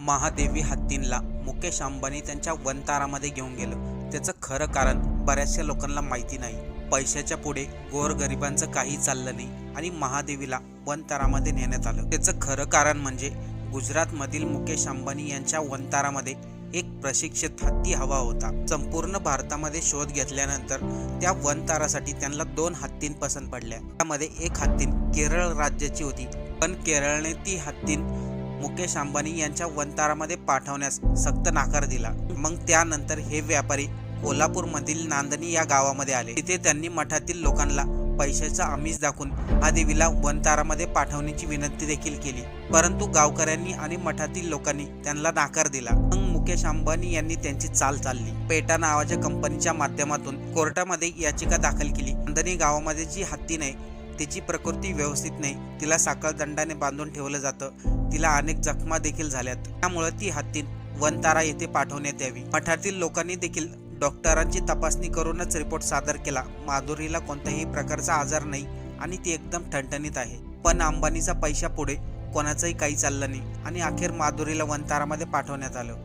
महादेवी हत्तींना मुकेश अंबानी त्यांच्या वनतारामध्ये घेऊन गेलं। त्याचं खरं कारण बऱ्याचशा लोकांना माहिती नाही। पैशाच्या पुढे गोरगरिबांचं काही चाललं नाही आणि महादेवीला वनतारामध्ये नेण्यात आलं। त्याचं खरं कारण म्हणजे गुजरातमधील मुकेश अंबानी यांच्या वनतारामध्ये एक प्रशिक्षित हत्ती हवा होता। संपूर्ण भारतामध्ये शोध घेतल्यानंतर त्या वनतारासाठी त्यांना 2 हत्तीं पसंत पडल्या। त्यामध्ये एक हत्तीन केरळ राज्याची होती, पण केरळने ती हत्तीन मुकेश अंबानी यांच्या वनतारामध्ये पाठवण्यास सक्त नकार दिला। मग त्यानंतर हे व्यापारी कोल्हापूरमधील नांदणी या गावामध्ये आले। तिथे त्यांनी मठातील लोकांना पैशाचा आमिष दाखवून महादेवीला वनतारामध्ये पाठवण्याची विनंती देखील केली, परंतु गावकऱ्यांनी आणि मठातील लोकांनी त्यांना नकार दिला। मग मुकेश अंबानी यांनी त्यांची चाल चालली। पेटा नावाच्या कंपनीच्या माध्यमातून कोर्टामध्ये याचिका दाखल केली। नांदणी गावामध्ये जी हत्तीन आहे तिची प्रकृती व्यवस्थित नाही, तिला साखळ दंडाने बांधून ठेवलं जातं, तिला अनेक जखमा देखील झाल्यात, त्यामुळे ती हत्तीन वनतारा येथे पाठवण्यात यावी। मठातील लोकांनी देखील डॉक्टरांची तपासणी करूनच रिपोर्ट सादर केला। माधुरीला कोणत्याही प्रकारचा आजार नाही आणि ती एकदम ठणठणीत आहे। पण अंबानीचा पैशापुढे कोणाचंही काही चाललं नाही आणि अखेर माधुरीला वनतारामध्ये पाठवण्यात आलं।